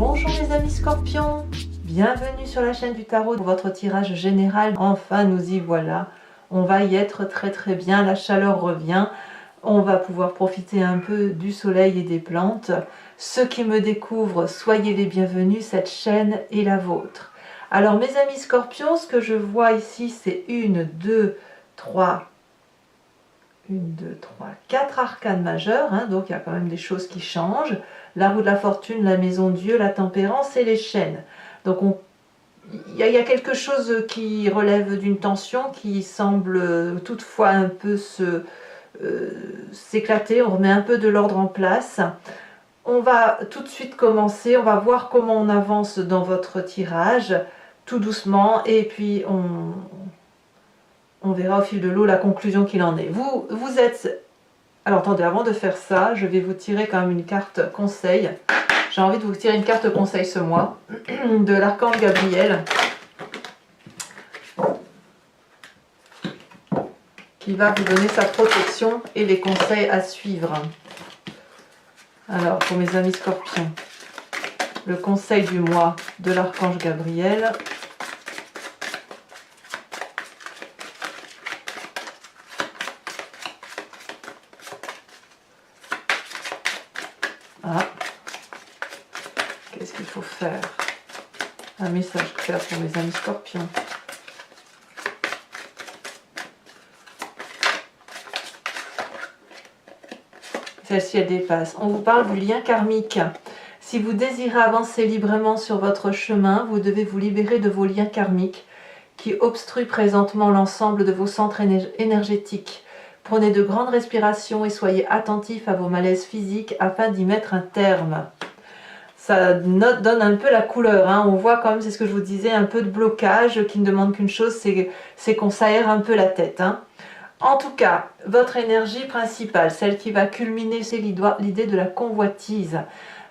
Bonjour les amis scorpions, bienvenue sur la chaîne du tarot pour votre tirage général. Enfin nous y voilà, on va y être très bien, la chaleur revient, on va pouvoir profiter un peu du soleil et des plantes. Ceux qui me découvrent, soyez les bienvenus, cette chaîne est la vôtre. Alors mes amis scorpions, ce que je vois ici c'est 4 arcanes majeures, hein, donc il y a quand même des choses qui changent. La roue de la fortune, la maison Dieu, la tempérance et les chênes. Donc il y a quelque chose qui relève d'une tension qui semble toutefois un peu s'éclater. On remet un peu de l'ordre en place. On va tout de suite commencer, on va voir comment on avance dans votre tirage, tout doucement, et puis on verra au fil de l'eau la conclusion qu'il en est. Vous êtes... Alors attendez, avant de faire ça, je vais vous tirer quand même une carte conseil. J'ai envie de vous tirer une carte conseil ce mois, de l'archange Gabriel, qui va vous donner sa protection et les conseils à suivre. Alors, pour mes amis scorpions, le conseil du mois de l'archange Gabriel. Ah, qu'est-ce qu'il faut faire? Un message clair pour mes amis scorpions. Celle-ci, elle dépasse. On vous parle du lien karmique. Si vous désirez avancer librement sur votre chemin, vous devez vous libérer de vos liens karmiques qui obstruent présentement l'ensemble de vos centres énergétiques. Prenez de grandes respirations et soyez attentifs à vos malaises physiques afin d'y mettre un terme. Ça donne un peu la couleur, hein. On voit comme, c'est ce que je vous disais, un peu de blocage qui ne demande qu'une chose, c'est qu'on s'aère un peu la tête, hein. En tout cas, votre énergie principale, celle qui va culminer, c'est l'idée de la convoitise.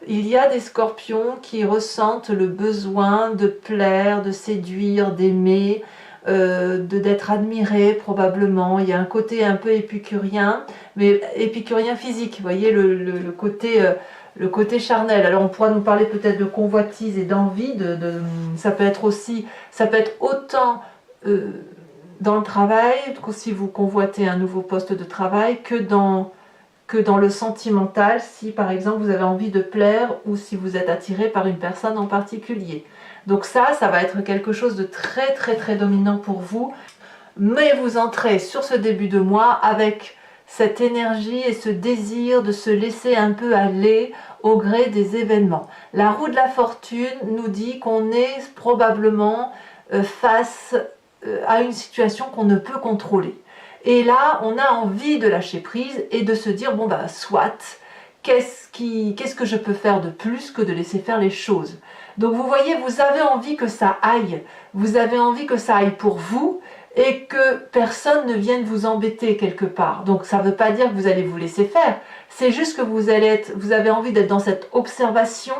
Il y a des scorpions qui ressentent le besoin de plaire, de séduire, d'aimer, d'être admirés probablement. Il y a un côté un peu épicurien, mais épicurien physique, vous voyez, le côté charnel. Alors on pourra nous parler peut-être de convoitise et d'envie, ça peut être autant dans le travail, si vous convoitez un nouveau poste de travail, que dans le sentimental, si par exemple vous avez envie de plaire ou si vous êtes attiré par une personne en particulier. Donc ça va être quelque chose de très dominant pour vous. Mais vous entrez sur ce début de mois avec cette énergie et ce désir de se laisser un peu aller au gré des événements. La roue de la fortune nous dit qu'on est probablement face à une situation qu'on ne peut contrôler. Et là, on a envie de lâcher prise et de se dire, bon bah soit, qu'est-ce que je peux faire de plus que de laisser faire les choses? Donc vous voyez, vous avez envie que ça aille, vous avez envie que ça aille pour vous et que personne ne vienne vous embêter quelque part. Donc ça ne veut pas dire que vous allez vous laisser faire, c'est juste que vous avez envie d'être dans cette observation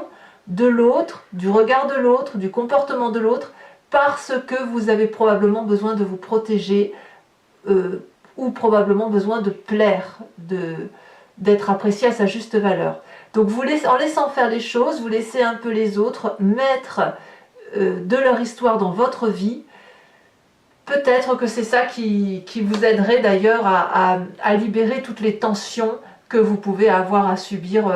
de l'autre, du regard de l'autre, du comportement de l'autre, parce que vous avez probablement besoin de vous protéger ou probablement besoin de plaire, d'être apprécié à sa juste valeur. Donc en laissant faire les choses, vous laissez un peu les autres mettre de leur histoire dans votre vie. Peut-être que c'est ça qui vous aiderait d'ailleurs à libérer toutes les tensions que vous pouvez avoir à subir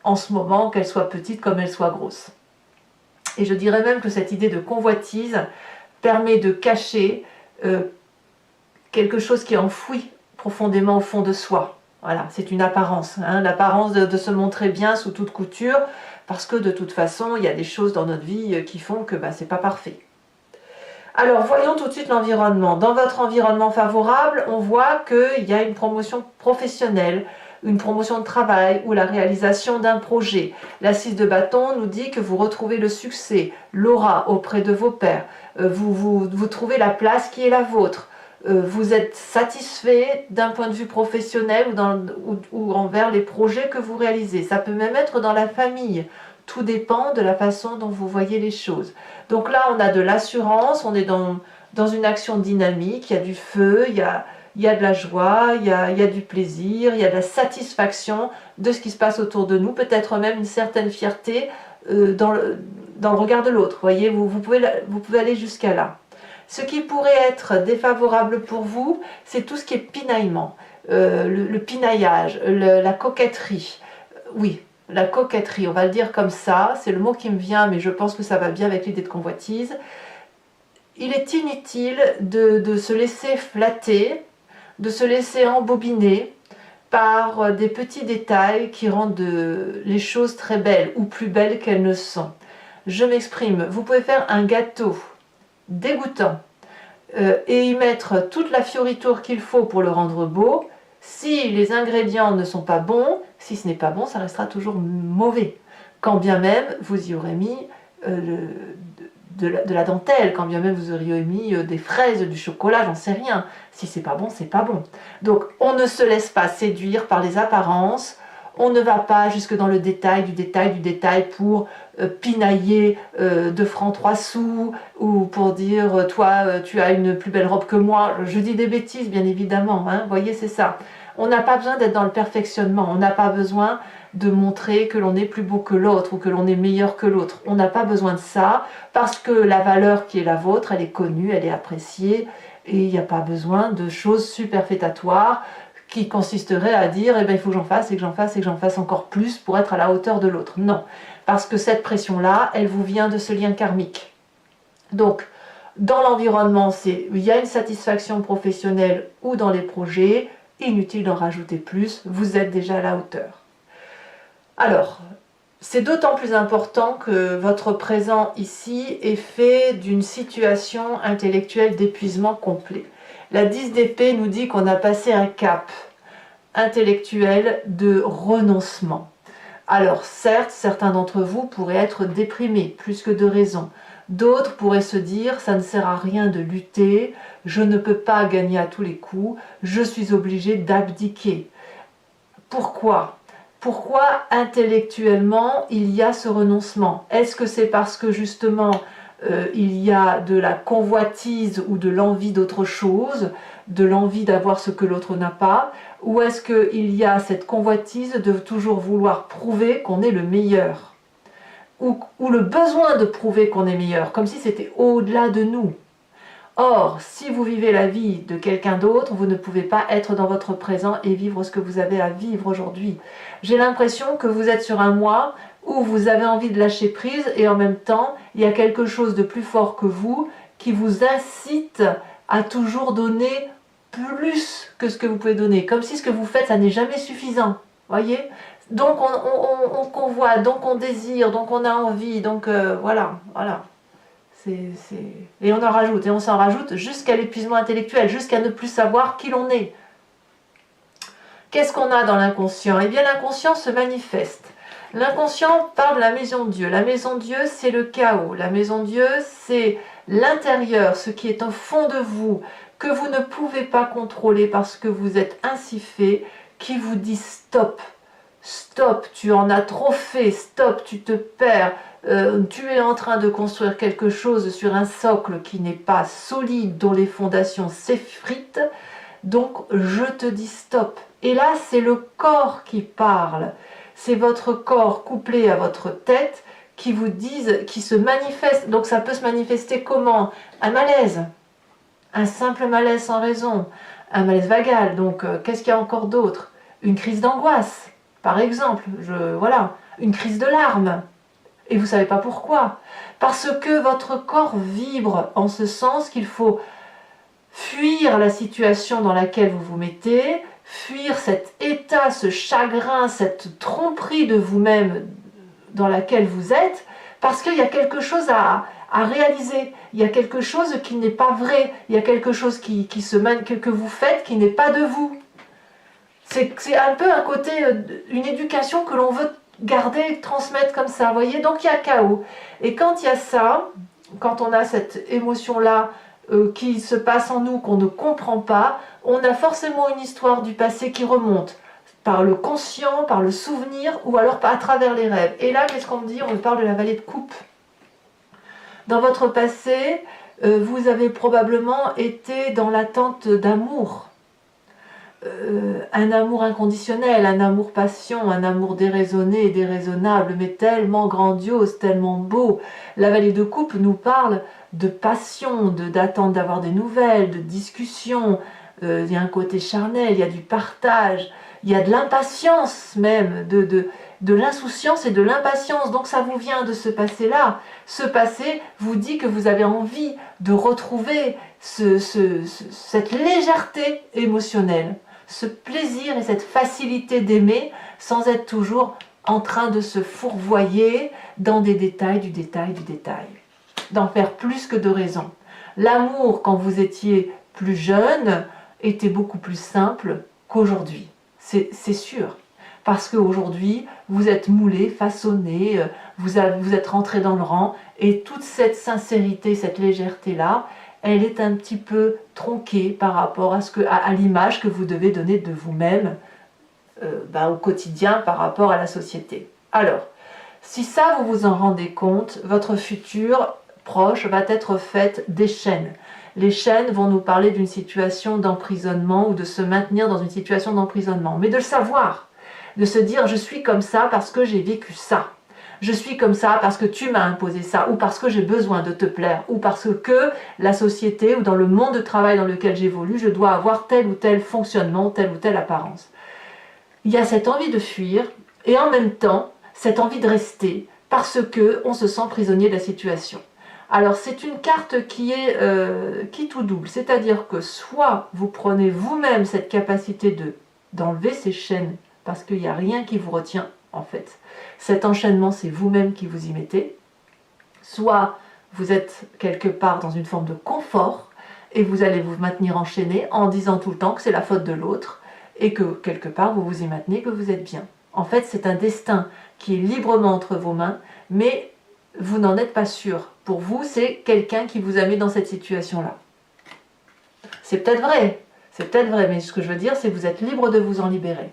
en ce moment, qu'elles soient petites comme elles soient grosses. Et je dirais même que cette idée de convoitise permet de cacher quelque chose qui est enfoui profondément au fond de soi. Voilà, c'est une apparence, hein, l'apparence de se montrer bien sous toute couture, parce que de toute façon, il y a des choses dans notre vie qui font que c'est pas parfait. Alors, voyons tout de suite l'environnement. Dans votre environnement favorable, on voit qu'il y a une promotion professionnelle, une promotion de travail ou la réalisation d'un projet. La 6 de bâton nous dit que vous retrouvez le succès, l'aura auprès de vos pairs. Vous trouvez la place qui est la vôtre. Vous êtes satisfait d'un point de vue professionnel ou envers les projets que vous réalisez. Ça peut même être dans la famille. Tout dépend de la façon dont vous voyez les choses. Donc là, on a de l'assurance, on est dans une action dynamique, il y a du feu, il y a de la joie, il y a du plaisir, il y a de la satisfaction de ce qui se passe autour de nous, peut-être même une certaine fierté dans le regard de l'autre. Voyez, vous pouvez aller jusqu'à là. Ce qui pourrait être défavorable pour vous, c'est tout ce qui est pinaillement, le pinaillage, la coquetterie. Oui, la coquetterie, on va le dire comme ça, c'est le mot qui me vient, mais je pense que ça va bien avec l'idée de convoitise. Il est inutile de se laisser flatter, de se laisser embobiner par des petits détails qui rendent les choses très belles ou plus belles qu'elles ne sont. Je m'exprime, vous pouvez faire un gâteau dégoûtant et y mettre toute la fioriture qu'il faut pour le rendre beau. Si les ingrédients ne sont pas bons, si ce n'est pas bon, ça restera toujours mauvais. Quand bien même vous y aurez mis de la dentelle, quand bien même vous auriez mis des fraises, du chocolat, j'en sais rien. Si c'est pas bon, c'est pas bon. Donc on ne se laisse pas séduire par les apparences, on ne va pas jusque dans le détail du détail du détail pour pinailler 2 francs 3 sous ou pour dire toi tu as une plus belle robe que moi. Je dis des bêtises bien évidemment, hein, vous voyez, c'est ça. On n'a pas besoin d'être dans le perfectionnement, on n'a pas besoin de montrer que l'on est plus beau que l'autre ou que l'on est meilleur que l'autre. On n'a pas besoin de ça parce que la valeur qui est la vôtre, elle est connue, elle est appréciée et il n'y a pas besoin de choses superfétatoires qui consisteraient à dire eh ben, il faut que j'en fasse et que j'en fasse et que j'en fasse encore plus pour être à la hauteur de l'autre. Non, parce que cette pression-là, elle vous vient de ce lien karmique. Donc, dans l'environnement, il y a une satisfaction professionnelle ou dans les projets, inutile d'en rajouter plus, vous êtes déjà à la hauteur. Alors, c'est d'autant plus important que votre présent ici est fait d'une situation intellectuelle d'épuisement complet. La 10 d'épée nous dit qu'on a passé un cap intellectuel de renoncement. Alors certes, certains d'entre vous pourraient être déprimés, plus que de raison. D'autres pourraient se dire, ça ne sert à rien de lutter, je ne peux pas gagner à tous les coups, je suis obligé d'abdiquer. Pourquoi ? Pourquoi intellectuellement il y a ce renoncement? Est-ce que c'est parce que justement il y a de la convoitise ou de l'envie d'autre chose, de l'envie d'avoir ce que l'autre n'a pas, ou est-ce qu'il y a cette convoitise de toujours vouloir prouver qu'on est le meilleur, ou le besoin de prouver qu'on est meilleur, comme si c'était au-delà de nous? Or, si vous vivez la vie de quelqu'un d'autre, vous ne pouvez pas être dans votre présent et vivre ce que vous avez à vivre aujourd'hui. J'ai l'impression que vous êtes sur un mois où vous avez envie de lâcher prise et en même temps, il y a quelque chose de plus fort que vous qui vous incite à toujours donner plus que ce que vous pouvez donner. Comme si ce que vous faites, ça n'est jamais suffisant. Voyez ? Donc on convoite, donc on désire, donc on a envie, donc voilà. Et on en rajoute, et on s'en rajoute jusqu'à l'épuisement intellectuel, jusqu'à ne plus savoir qui l'on est. Qu'est-ce qu'on a dans l'inconscient? Eh bien, l'inconscient se manifeste. L'inconscient parle de la maison de Dieu. La maison de Dieu, c'est le chaos. La maison de Dieu, c'est l'intérieur, ce qui est au fond de vous, que vous ne pouvez pas contrôler parce que vous êtes ainsi fait, qui vous dit stop. Stop, tu en as trop fait, stop, tu te perds. Tu es en train de construire quelque chose sur un socle qui n'est pas solide, dont les fondations s'effritent, donc je te dis stop. Et là, c'est le corps qui parle, c'est votre corps couplé à votre tête qui vous disent, qui se manifeste. Donc ça peut se manifester comment? Un malaise, un simple malaise sans raison, un malaise vagal. Donc qu'est-ce qu'il y a encore d'autre? Une crise d'angoisse, par exemple, voilà, une crise de larmes. Et vous ne savez pas pourquoi. Parce que votre corps vibre en ce sens qu'il faut fuir la situation dans laquelle vous vous mettez, fuir cet état, ce chagrin, cette tromperie de vous-même dans laquelle vous êtes, parce qu'il y a quelque chose à réaliser. Il y a quelque chose qui n'est pas vrai. Il y a quelque chose que vous faites qui n'est pas de vous. C'est un peu un côté, une éducation que l'on veut garder, transmettre comme ça, vous voyez. Donc il y a chaos. Et quand il y a ça, quand on a cette émotion-là qui se passe en nous, qu'on ne comprend pas, on a forcément une histoire du passé qui remonte, par le conscient, par le souvenir, ou alors à travers les rêves. Et là, qu'est-ce qu'on me dit? On me parle de la vallée de coupe. Dans votre passé, vous avez probablement été dans l'attente d'amour. un amour inconditionnel, un amour passion, un amour déraisonné et déraisonnable, mais tellement grandiose, tellement beau. La Vallée de Coupe nous parle de passion, d'attente d'avoir des nouvelles, de discussion. Il y a un côté charnel, il y a du partage, il y a de l'impatience même, de l'insouciance et de l'impatience. Donc ça vous vient de ce passé-là. Ce passé vous dit que vous avez envie de retrouver cette légèreté émotionnelle, ce plaisir et cette facilité d'aimer sans être toujours en train de se fourvoyer dans des détails, du détail, du détail. D'en faire plus que de raison. L'amour, quand vous étiez plus jeune, était beaucoup plus simple qu'aujourd'hui. C'est sûr. Parce qu'aujourd'hui, vous êtes moulé, façonné, vous êtes rentré dans le rang, et toute cette sincérité, cette légèreté-là, elle est un petit peu tronquée par rapport à l'image que vous devez donner de vous-même au quotidien par rapport à la société. Alors, si ça vous vous en rendez compte, votre futur proche va être fait des chaînes. Les chaînes vont nous parler d'une situation d'emprisonnement ou de se maintenir dans une situation d'emprisonnement. Mais de le savoir, de se dire je suis comme ça parce que j'ai vécu ça. Je suis comme ça parce que tu m'as imposé ça, ou parce que j'ai besoin de te plaire, ou parce que la société ou dans le monde de travail dans lequel j'évolue, je dois avoir tel ou tel fonctionnement, telle ou telle apparence. Il y a cette envie de fuir et en même temps cette envie de rester parce qu'on se sent prisonnier de la situation. Alors c'est une carte qui est qui tout double, c'est-à-dire que soit vous prenez vous-même cette capacité d'enlever ces chaînes parce qu'il n'y a rien qui vous retient en fait. Cet enchaînement, c'est vous-même qui vous y mettez. Soit vous êtes quelque part dans une forme de confort et vous allez vous maintenir enchaîné en disant tout le temps que c'est la faute de l'autre et que quelque part vous vous y maintenez, que vous êtes bien. En fait, c'est un destin qui est librement entre vos mains, mais vous n'en êtes pas sûr. Pour vous, c'est quelqu'un qui vous a mis dans cette situation-là. C'est peut-être vrai, mais ce que je veux dire, c'est que vous êtes libre de vous en libérer.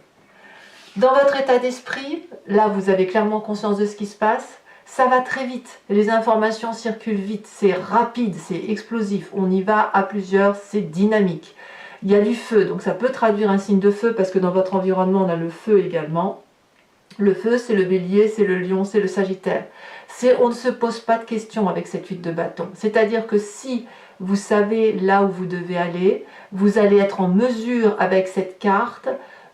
Dans votre état d'esprit, là vous avez clairement conscience de ce qui se passe, ça va très vite, les informations circulent vite, c'est rapide, c'est explosif, on y va à plusieurs, c'est dynamique. Il y a du feu, donc ça peut traduire un signe de feu parce que dans votre environnement on a le feu également. Le feu c'est le bélier, c'est le lion, c'est le sagittaire. On ne se pose pas de questions avec cette 8 de bâton, c'est-à-dire que si vous savez là où vous devez aller, vous allez être en mesure avec cette carte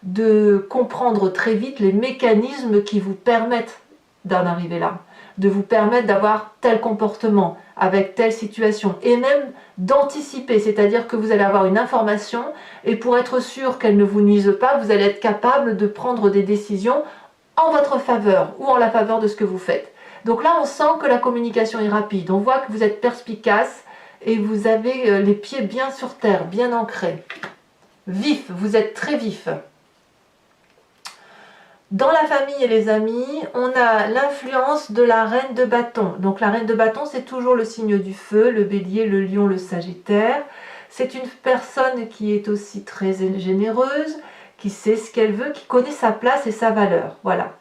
de comprendre très vite les mécanismes qui vous permettent d'en arriver là, de vous permettre d'avoir tel comportement avec telle situation et même d'anticiper, c'est-à-dire que vous allez avoir une information et pour être sûr qu'elle ne vous nuise pas, vous allez être capable de prendre des décisions en votre faveur ou en la faveur de ce que vous faites. Donc là, on sent que la communication est rapide, on voit que vous êtes perspicace et vous avez les pieds bien sur terre, bien ancrés. Vif, vous êtes très vif. Dans la famille et les amis, on a l'influence de la reine de bâton. Donc la reine de bâton, c'est toujours le signe du feu, le bélier, le lion, le sagittaire. C'est une personne qui est aussi très généreuse, qui sait ce qu'elle veut, qui connaît sa place et sa valeur. Voilà.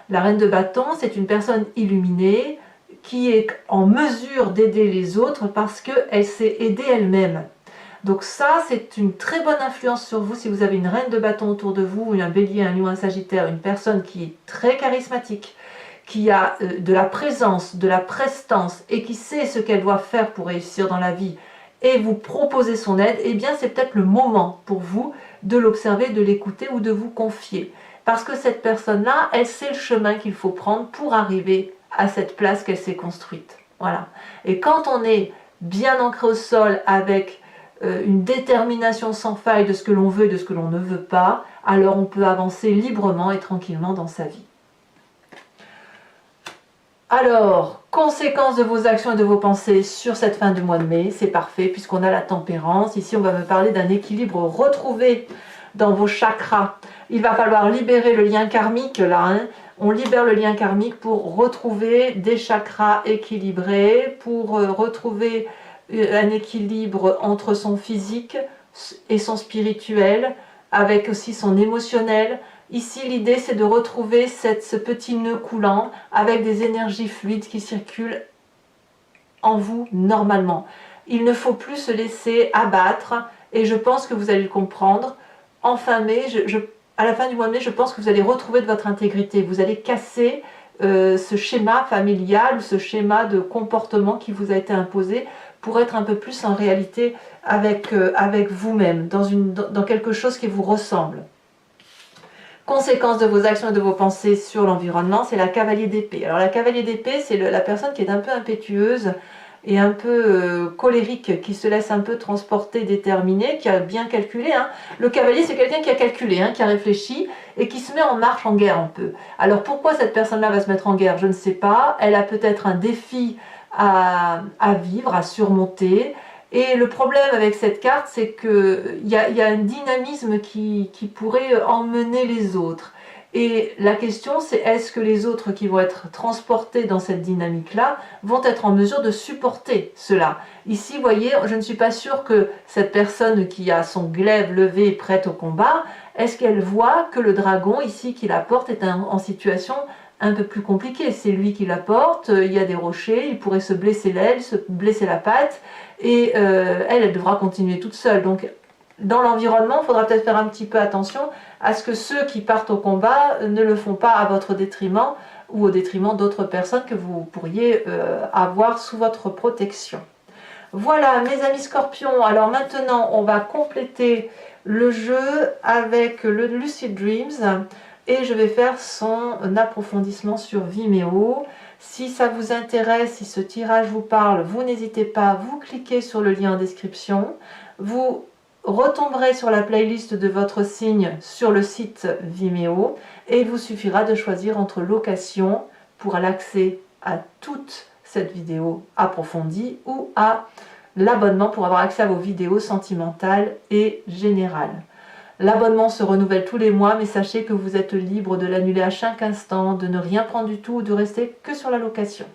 La reine de bâton, c'est une personne illuminée, qui est en mesure d'aider les autres parce qu'elle s'est aidée elle-même. Donc ça, c'est une très bonne influence sur vous si vous avez une reine de bâton autour de vous, un bélier, un lion, un sagittaire, une personne qui est très charismatique, qui a de la présence, de la prestance et qui sait ce qu'elle doit faire pour réussir dans la vie et vous proposer son aide, eh bien c'est peut-être le moment pour vous de l'observer, de l'écouter ou de vous confier. Parce que cette personne-là, elle sait le chemin qu'il faut prendre pour arriver à cette place qu'elle s'est construite. Voilà. Et quand on est bien ancré au sol avec une détermination sans faille de ce que l'on veut et de ce que l'on ne veut pas, alors on peut avancer librement et tranquillement dans sa vie. Alors, conséquences de vos actions et de vos pensées sur cette fin de mois de mai, c'est parfait puisqu'on a la tempérance. Ici, on va me parler d'un équilibre retrouvé dans vos chakras. Il va falloir libérer le lien karmique, là, hein. On libère le lien karmique pour retrouver des chakras équilibrés, pour retrouver un équilibre entre son physique et son spirituel, avec aussi son émotionnel. Ici, l'idée, c'est de retrouver ce petit nœud coulant avec des énergies fluides qui circulent en vous normalement. Il ne faut plus se laisser abattre, et je pense que vous allez le comprendre. en fin mai, à la fin du mois de mai, je pense que vous allez retrouver de votre intégrité. Vous allez casser ce schéma familial, ce schéma de comportement qui vous a été imposé pour être un peu plus en réalité avec vous-même, dans quelque chose qui vous ressemble. Conséquence de vos actions et de vos pensées sur l'environnement, c'est la cavalier d'épée. Alors la cavalier d'épée, c'est la personne qui est un peu impétueuse et un peu colérique, qui se laisse un peu transporter, déterminer, qui a bien calculé. Hein. Le cavalier, c'est quelqu'un qui a calculé, hein, qui a réfléchi et qui se met en marche, en guerre un peu. Alors pourquoi cette personne-là va se mettre en guerre? Je ne sais pas. Elle a peut-être un défi à vivre, à surmonter. Et le problème avec cette carte, c'est qu'il y a un dynamisme qui pourrait emmener les autres. Et la question, c'est est-ce que les autres qui vont être transportés dans cette dynamique-là vont être en mesure de supporter cela? Ici, vous voyez, je ne suis pas sûre que cette personne qui a son glaive levé prête au combat, est-ce qu'elle voit que le dragon, ici, qui la porte, est en situation un peu plus compliquée? C'est lui qui la porte, il y a des rochers, il pourrait se blesser l'aile, se blesser la patte, et elle devra continuer toute seule. Donc, dans l'environnement, il faudra peut-être faire un petit peu attention à ce que ceux qui partent au combat ne le font pas à votre détriment ou au détriment d'autres personnes que vous pourriez avoir sous votre protection. Voilà mes amis scorpions, alors maintenant on va compléter le jeu avec le Lucid Dreams et je vais faire son approfondissement sur Vimeo. Si ça vous intéresse, si ce tirage vous parle, vous n'hésitez pas, vous cliquez sur le lien en description, vous retomberez sur la playlist de votre signe sur le site Vimeo et il vous suffira de choisir entre location pour l'accès à toute cette vidéo approfondie ou à l'abonnement pour avoir accès à vos vidéos sentimentales et générales. L'abonnement se renouvelle tous les mois, mais sachez que vous êtes libre de l'annuler à chaque instant, de ne rien prendre du tout ou de rester que sur la location.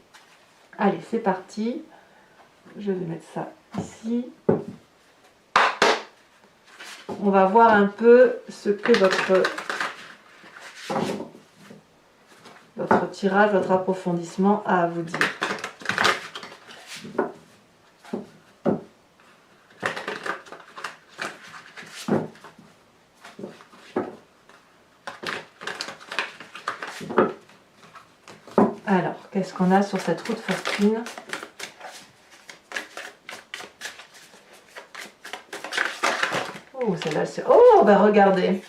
Allez, c'est parti. Je vais mettre ça ici. On va voir un peu ce que votre tirage, votre approfondissement a à vous dire. Alors, qu'est-ce qu'on a sur cette roue de fortune? Oh, celle-là, c'est... Oh, bah regardez.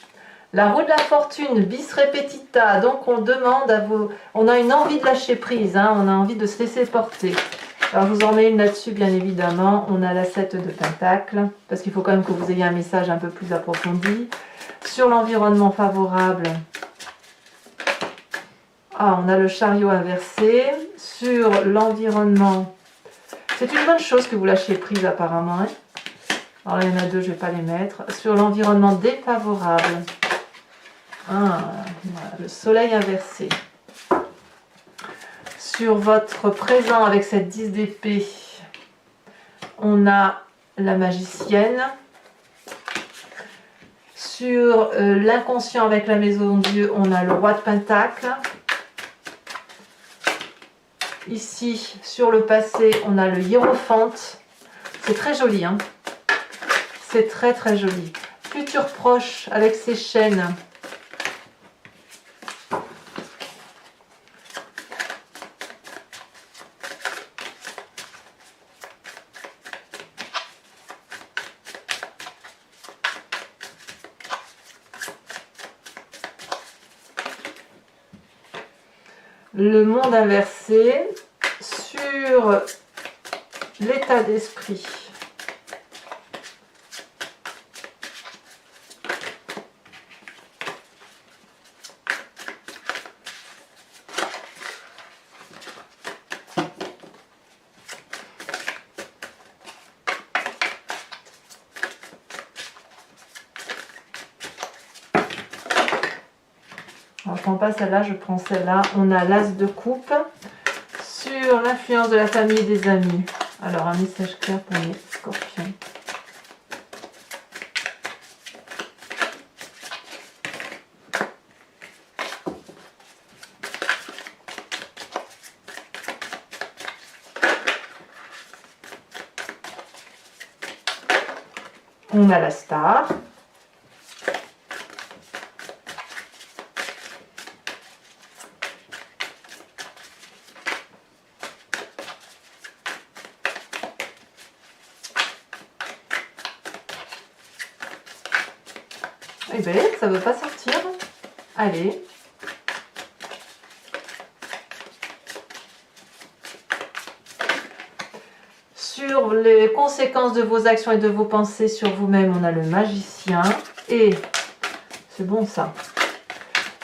La roue de la fortune, bis repetita. Donc, on demande à vous... On a une envie de lâcher prise, hein, on a envie de se laisser porter. Alors, je vous en mets une là-dessus, bien évidemment. On a la 7 de Pentacle, parce qu'il faut quand même que vous ayez un message un peu plus approfondi. Sur l'environnement favorable... Ah, on a le chariot inversé. Sur l'environnement, c'est une bonne chose que vous lâchiez prise apparemment. Hein. Alors il y en a deux, je ne vais pas les mettre. Sur l'environnement défavorable, voilà, le soleil inversé. Sur votre présent avec cette 10 d'épée, on a la magicienne. Sur l'inconscient avec la maison de Dieu, on a le roi de Pentacle. Ici, sur le passé, on a le hiérophante. C'est très joli, hein. C'est très très joli. Futur proche avec ses chaînes. Le monde inversé sur l'état d'esprit. Alors, je ne prends pas celle-là, je prends celle-là. On a l'as de coupe sur l'influence de la famille et des amis. Alors, un message clair pour les scorpions. On a la star. Eh bien, ça ne veut pas sortir. Allez. Sur les conséquences de vos actions et de vos pensées sur vous-même, on a le magicien. Et, c'est bon ça.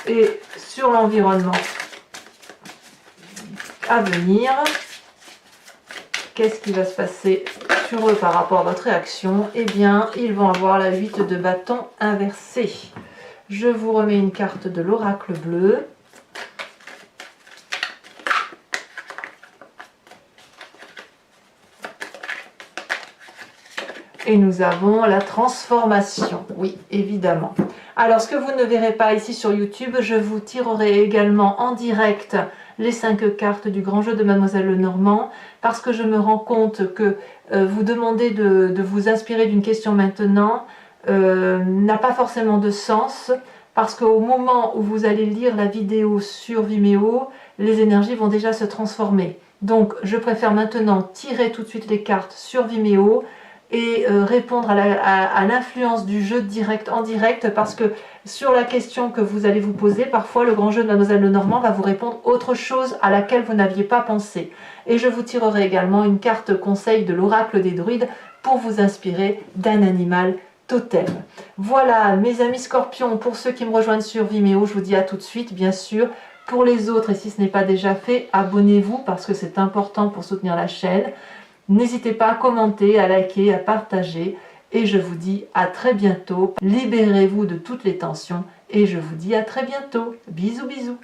Et sur l'environnement à venir, qu'est-ce qui va se passer sur eux par rapport à votre réaction? Eh bien, ils vont avoir la 8 de bâton inversée. Je vous remets une carte de l'oracle bleu. Et nous avons la transformation, oui, évidemment. Alors, ce que vous ne verrez pas ici sur YouTube, je vous tirerai également en direct les 5 cartes du grand jeu de Mademoiselle Lenormand, parce que je me rends compte que vous demander de vous inspirer d'une question maintenant n'a pas forcément de sens, parce qu'au moment où vous allez lire la vidéo sur Vimeo, les énergies vont déjà se transformer. Donc, je préfère maintenant tirer tout de suite les cartes sur Vimeo, et répondre à l'influence du jeu direct en direct, parce que sur la question que vous allez vous poser, parfois le grand jeu de Mademoiselle Lenormand va vous répondre autre chose à laquelle vous n'aviez pas pensé. Et je vous tirerai également une carte conseil de l'oracle des druides pour vous inspirer d'un animal totem. Voilà mes amis scorpions, pour ceux qui me rejoignent sur Vimeo, je vous dis à tout de suite bien sûr. Pour les autres, et si ce n'est pas déjà fait, abonnez-vous parce que c'est important pour soutenir la chaîne. N'hésitez pas à commenter, à liker, à partager. Et je vous dis à très bientôt. Libérez-vous de toutes les tensions. Et je vous dis à très bientôt. Bisous, bisous.